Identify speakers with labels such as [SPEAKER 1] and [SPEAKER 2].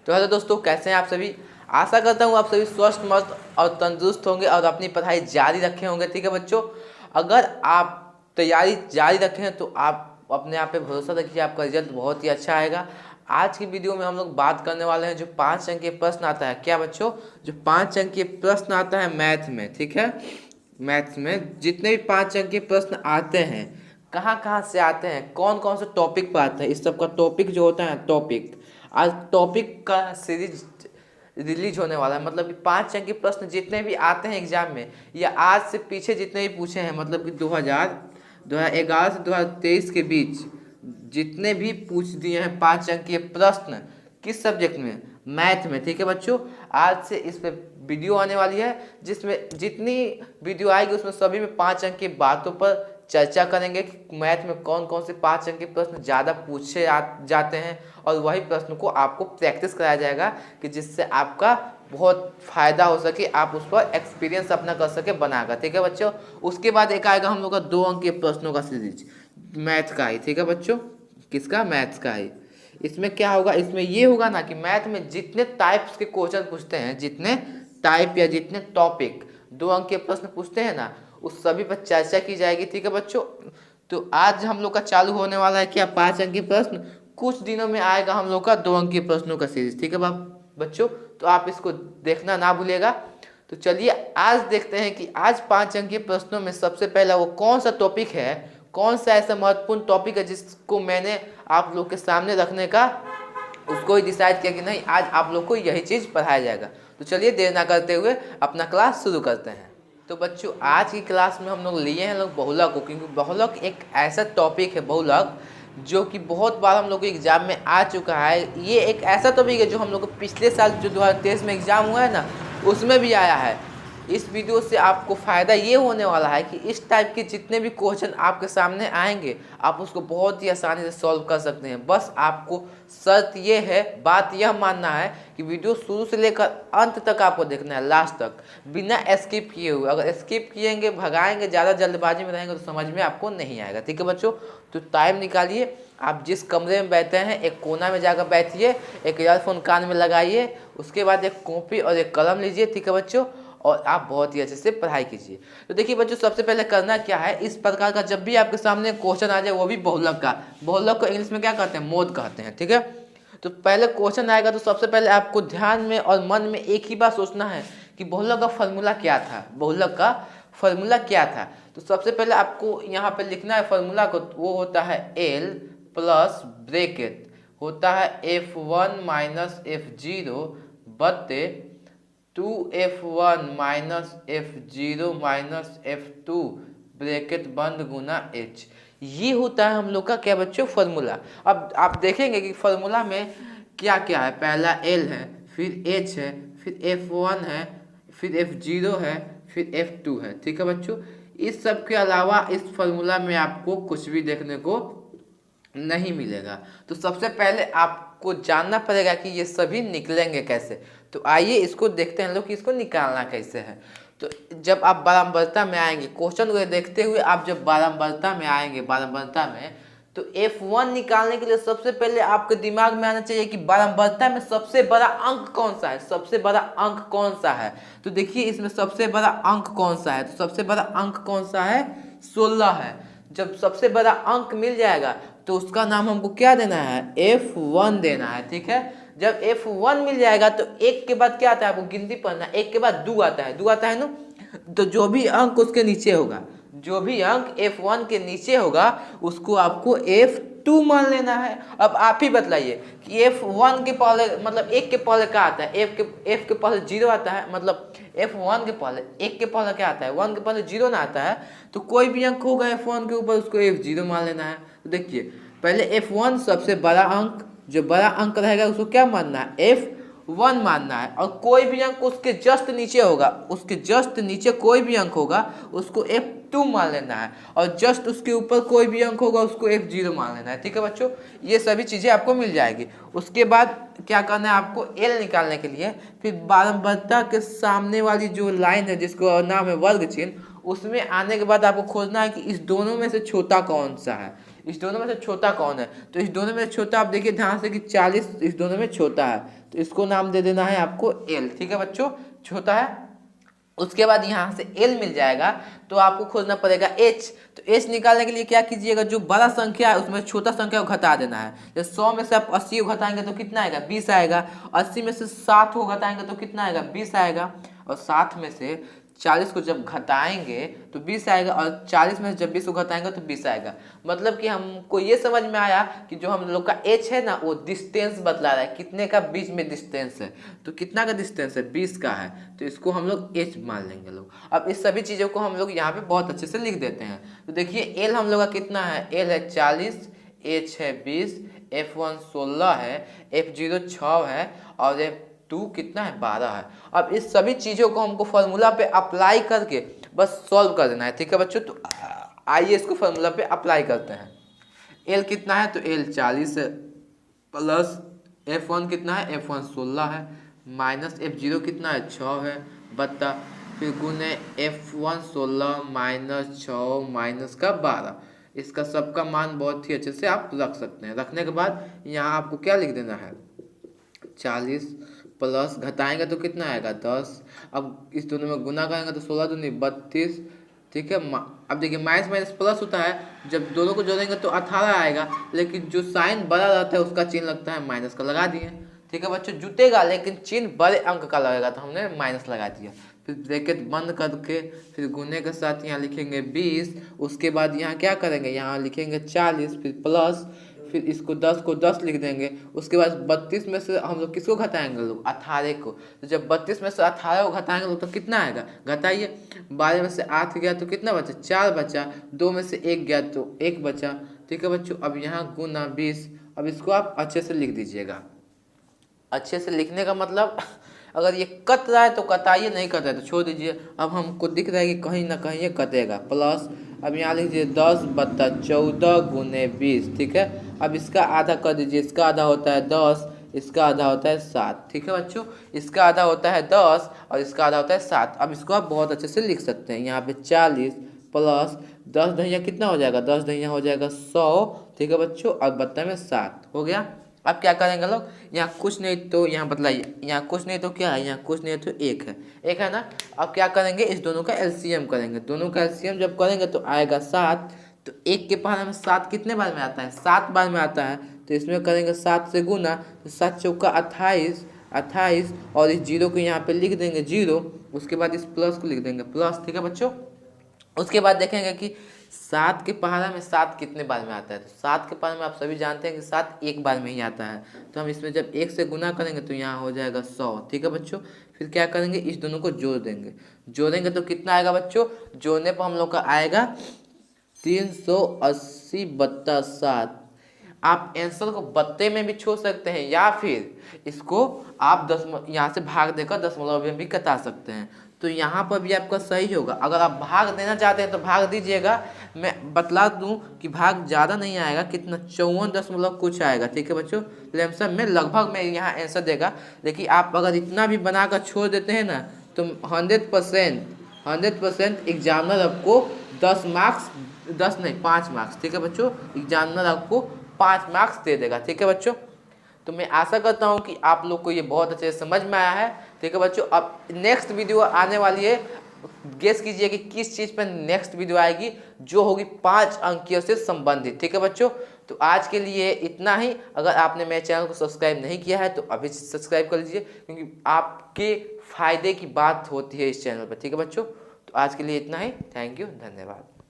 [SPEAKER 1] तो हेलो दोस्तों, कैसे हैं आप सभी। आशा करता हूँ आप सभी स्वस्थ मस्त और तंदुरुस्त होंगे और अपनी पढ़ाई जारी रखे होंगे। ठीक है बच्चों, अगर आप तैयारी जारी रखें तो आप अपने आप पे भरोसा रखिए, आपका रिजल्ट बहुत ही अच्छा आएगा। आज की वीडियो में हम लोग बात करने वाले हैं जो 5 अंक के प्रश्न आता है। क्या बच्चों, जो 5 अंक के प्रश्न आता है मैथ में। ठीक है, मैथ्स में जितने भी 5 अंक के प्रश्न आते हैं, कहाँ कहाँ से आते हैं, कौन कौन से टॉपिक पर आते हैं, इस सब का टॉपिक जो होता है टॉपिक, आज टॉपिक का सीरीज रिलीज होने वाला है। मतलब कि 5 अंक के प्रश्न जितने भी आते हैं एग्जाम में, या आज से पीछे जितने भी पूछे हैं, मतलब कि 2011 से 2023 के बीच जितने भी पूछ दिए हैं 5 अंक के प्रश्न, किस सब्जेक्ट में, मैथ में। ठीक है बच्चों, आज से इस पे वीडियो आने वाली है, जिसमें जितनी वीडियो आएगी उसमें सभी में 5 अंक की बातों पर चर्चा करेंगे कि मैथ में कौन कौन से 5 अंक के प्रश्न ज़्यादा पूछे जाते हैं, और वही प्रश्न को आपको प्रैक्टिस कराया जाएगा कि जिससे आपका बहुत फ़ायदा हो सके, आप उस पर एक्सपीरियंस अपना कर सके बनाकर। ठीक है बच्चों, उसके बाद एक आएगा हम लोग का 2 अंक के प्रश्नों का सीरीज मैथ का ही। ठीक है बच्चों, किसका, मैथ्स का ही। इसमें क्या होगा, इसमें ये होगा ना कि मैथ में जितने टाइप्स के क्वेश्चन पूछते हैं, जितने टाइप या जितने टॉपिक 2 अंक के प्रश्न पूछते हैं ना, उस सभी पर चर्चा की जाएगी। ठीक है बच्चों, तो आज हम लोग का चालू होने वाला है क्या, 5 अंक के प्रश्न। कुछ दिनों में आएगा हम लोग का 2 अंक के प्रश्नों का सीरीज। ठीक है बच्चों, तो आप इसको देखना ना भूलिएगा। तो चलिए आज देखते हैं कि आज 5 अंक के प्रश्नों में सबसे पहला वो कौन सा टॉपिक है, कौन सा ऐसा महत्वपूर्ण टॉपिक है जिसको मैंने आप लोग के सामने रखने का उसको ही डिसाइड किया कि नहीं, आज आप लोग को यही चीज़ पढ़ाया जाएगा। तो चलिए देर ना करते हुए अपना क्लास शुरू करते हैं। तो बच्चों, आज की क्लास में हम लोग लिए हैं बहुलक को, क्योंकि बहुलक एक ऐसा टॉपिक है, बहुलक जो कि बहुत बार हम लोग के एग्जाम में आ चुका है। ये एक ऐसा टॉपिक है जो हम लोग को पिछले साल जो 2023 में एग्जाम हुआ है ना, उसमें भी आया है। इस वीडियो से आपको फ़ायदा ये होने वाला है कि इस टाइप के जितने भी क्वेश्चन आपके सामने आएंगे, आप उसको बहुत ही आसानी से सॉल्व कर सकते हैं। बस आपको शर्त ये है, बात यह मानना है कि वीडियो शुरू से लेकर अंत तक आपको देखना है, लास्ट तक, बिना स्किप किए हुए। अगर स्किप किएंगे, भगाएंगे, ज़्यादा जल्दबाजी में रहेंगे तो समझ में आपको नहीं आएगा। ठीक है बच्चों, तो टाइम निकालिए, आप जिस कमरे में बैठे हैं एक कोना में जाकर बैठिए, एक ईयरफोन कान में लगाइए, उसके बाद एक कॉपी और एक कलम लीजिए। ठीक है बच्चों, और आप बहुत ही अच्छे से पढ़ाई कीजिए। तो देखिए बच्चों, सबसे पहले करना क्या है, इस प्रकार का जब भी आपके सामने क्वेश्चन आ जाए, वो भी बहुलक का, बहुलक को इंग्लिश में क्या कहते हैं, मोड कहते हैं। ठीक है, तो पहले क्वेश्चन आएगा तो सबसे पहले आपको ध्यान में और मन में एक ही बात सोचना है कि बहुलक का फॉर्मूला क्या था, बहुलक का फॉर्मूला क्या था। तो सबसे पहले आपको यहाँ पे लिखना है फॉर्मूला को, वो होता है L प्लस ब्रैकेट होता है F1 minus F0 बत्ते 2F1 minus F0 minus F2 bracket बंद गुना H। ये होता है हम लोग का क्या बच्चों, फॉर्मूला। अब आप देखेंगे कि फॉर्मूला में क्या क्या है, पहला L है, फिर H है, फिर F1 है, फिर F0 है, फिर F2 है। ठीक है बच्चों, इस सब के अलावा इस फॉर्मूला में आपको कुछ भी देखने को नहीं मिलेगा। तो सबसे पहले आपको जानना पड़ेगा कि ये सभी निकलेंगे कैसे। तो आइए इसको देखते हैं लोग कि इसको निकालना कैसे है। तो जब आप बारंबारता में आएंगे, क्वेश्चन को देखते हुए आप जब बारंबारता में आएंगे, बारंबारता में, तो F1 निकालने के लिए सबसे पहले आपके दिमाग में आना चाहिए कि बारंबारता में सबसे बड़ा अंक कौन सा है, सबसे बड़ा अंक कौन सा है। तो देखिए इसमें सबसे बड़ा अंक कौन सा है, तो सबसे बड़ा अंक कौन सा है, 16 है। जब सबसे बड़ा अंक मिल जाएगा तो उसका नाम हमको क्या देना है, F1 देना है। ठीक है, जब F1 मिल जाएगा तो एक के बाद क्या आता है, आपको गिनती पढ़ना, एक के बाद 2 आता है, 2 आता है ना, तो जो भी अंक उसके नीचे होगा, जो भी अंक F1 के नीचे होगा उसको आपको F2 मान लेना है। अब आप ही बतलाइए कि F1 के पहले, मतलब एक के पहले क्या आता है, F के पहले 0 आता है, मतलब F1 के पहले, एक के पहले क्या आता है, 1 के पहले 0 ना आता है, तो कोई भी अंक होगा F1 के ऊपर उसको F0 मान लेना है। तो देखिए पहले F1 सबसे बड़ा अंक, जो बड़ा अंक रहेगा उसको क्या मानना है, F1 मानना है, और कोई भी अंक उसके जस्ट नीचे होगा, उसके जस्ट नीचे कोई भी अंक होगा उसको F2 मान लेना है, और जस्ट उसके ऊपर कोई भी अंक होगा उसको F0 मान लेना है। ठीक है बच्चों, ये सभी चीज़ें आपको मिल जाएगी। उसके बाद क्या करना है आपको, L निकालने के लिए फिर बारंबारता के सामने वाली जो लाइन है जिसको नाम है वर्ग चिन्ह, उसमें आने के बाद आपको खोजना है कि इस दोनों में से छोटा कौन सा है, इस दोनों में से छोटा कौन है, तो इस दोनों में से छोटा आप देखिए ध्यान से कि 40 इस दोनों में छोटा है, तो इसको नाम दे देना है आपको एल। ठीक है बच्चों, छोटा है। उसके बाद यहाँ से एल मिल जाएगा तो आपको खोजना पड़ेगा एच। तो एच निकालने के लिए क्या कीजिएगा, जो बड़ा संख्या है उसमें छोटा संख्या को घटा देना है। जैसे 100 में से आप 80 को घटाएंगे तो कितना आएगा, 20 आएगा। 80 में से 7 को घटाएंगे तो कितना आएगा, 20 आएगा। और 7 में से 40 को जब घटाएंगे तो 20 आएगा, और 40 में से जब 20 को घटाएंगे तो 20 आएगा। मतलब कि हमको ये समझ में आया कि जो हम लोग का एच है ना, वो डिस्टेंस बतला रहा है, कितने का बीच में डिस्टेंस है। तो कितना का डिस्टेंस है, 20 का है, तो इसको हम लोग एच मान लेंगे लोग। अब इस सभी चीज़ों को हम लोग यहाँ पे बहुत अच्छे से लिख देते हैं। तो देखिए एल हम लोग का कितना है, एल है 40, एच है 20, F1 16 है, F0 6 है, और F2 कितना है, 12 है। अब इस सभी चीज़ों को हमको फार्मूला पे अप्लाई करके बस सॉल्व कर देना है। ठीक है बच्चों, तो आइए इसको फार्मूला पे अप्लाई करते हैं। एल कितना है, तो एल 40 है, प्लस F1 कितना है, F1 16 है, माइनस F0 कितना है, 6 है, बत्ता फिर गुने F1 16 माइनस 6 माइनस का 12। इसका सबका मान बहुत ही अच्छे से आप रख सकते हैं। रखने के बाद यहाँ आपको क्या लिख देना है, 40 प्लस घटाएंगे तो कितना आएगा, 10। अब इस दोनों में गुना करेंगे तो 16 दूनी 32। ठीक है, अब देखिए माइनस माइनस प्लस होता है, जब दोनों को जोड़ेंगे तो 18 आएगा, लेकिन जो साइन बड़ा रहता है उसका चिन्ह लगता है माइनस का, लगा दिए। ठीक है बच्चों, जुटेगा लेकिन चिन्ह बड़े अंक का लगेगा, तो हमने माइनस लगा दिया। फिर ब्रैकेट बंद करके फिर गुने के साथ यहाँ लिखेंगे 20। उसके बाद यहाँ क्या करेंगे, यहाँ लिखेंगे 40, फिर प्लस, फिर इसको 10 को 10 लिख देंगे। उसके बाद 32 में से हम लोग किसको घटाएंगे लोग, 18 को। तो जब 32 में से 18 को घटाएंगे लोग तो कितना आएगा, घटाइए। 12 में से 8 गया तो कितना बचा, 4 बचा। 2 में से 1 गया तो 1 बचा। ठीक है बच्चों, अब यहाँ गुना 20। अब इसको आप अच्छे से लिख दीजिएगा। अच्छे से लिखने का मतलब अगर ये कट रहा है तो कटाइए, नहीं कट रहा है तो छोड़ दीजिए। अब हमको दिख रहा है कि कहीं ना कहीं ये कटेगा, प्लस अब यहाँ लिखिए 10 बत्ता 14 गुने 20। ठीक है, अब इसका आधा कर दीजिए, इसका आधा होता है 10, इसका आधा होता है 7। ठीक है बच्चों, इसका आधा होता है 10 और इसका आधा होता है 7। अब इसको आप बहुत अच्छे से लिख सकते हैं। यहाँ पे 40 प्लस 10 दहिया कितना हो जाएगा, 10 दहिया हो जाएगा 100। ठीक है बच्चों, और बत्ता में 7 हो गया। अब क्या करेंगे लोग, यहाँ कुछ नहीं तो यहाँ बतलाइए, यहाँ कुछ नहीं तो क्या है, यहाँ कुछ नहीं तो एक है ना। अब क्या करेंगे, इस दोनों का एलसीएम करेंगे। दोनों का एलसीएम जब करेंगे तो आएगा 7। तो एक के पहाड़ में 7 कितने बार में आता है, 7 बार में आता है। तो इसमें करेंगे 7 से गुना, तो 7 चौका 28, और इस जीरो को यहाँ पे लिख देंगे 0। उसके बाद इस प्लस को लिख देंगे प्लस। ठीक है बच्चों, उसके बाद देखेंगे कि 7 के पहाड़ा में 7 कितने बार में आता है। तो 7 के पहाड़े में आप सभी जानते हैं कि 7 एक बार में ही आता है। तो हम इसमें जब 1 से गुना करेंगे तो यहाँ हो जाएगा 100। ठीक है बच्चों, फिर क्या करेंगे, इस दोनों को जोड़ देंगे। जोड़ेंगे तो कितना आएगा बच्चों, जोड़ने पर हम लोग का आएगा 380 बत्ता 7। आप आंसर को बत्ते में भी छोड़ सकते हैं, या फिर इसको आप यहाँ से भाग देकर दशमलव में भी कटा सकते हैं। तो यहाँ पर भी आपका सही होगा। अगर आप भाग देना चाहते हैं तो भाग दीजिएगा। मैं बतला दूं कि भाग ज़्यादा नहीं आएगा, कितना 54 दशमलव कुछ आएगा। ठीक है बच्चों, लमसम में लगभग मैं यहाँ आंसर देगा। लेकिन आप अगर इतना भी बनाकर छोड़ देते हैं ना तो 100% एग्जामिनर आपको 10 मार्क्स, 10 नहीं 5 मार्क्स, ठीक है बच्चों, एग्जामिनर आपको 5 मार्क्स दे देगा। ठीक है बच्चों, तो मैं आशा करता हूँ कि आप लोग को ये बहुत अच्छे से समझ में आया है। ठीक है बच्चों, अब नेक्स्ट वीडियो आने वाली है, गेस कीजिए कि किस चीज़ पर नेक्स्ट वीडियो आएगी, जो होगी 5 अंकियों से संबंधित। ठीक है बच्चों, तो आज के लिए इतना ही। अगर आपने मेरे चैनल को सब्सक्राइब नहीं किया है तो अभी सब्सक्राइब कर लीजिए, क्योंकि आपके फायदे की बात होती है इस चैनल पर। ठीक है बच्चों, तो आज के लिए इतना ही। थैंक यू, धन्यवाद।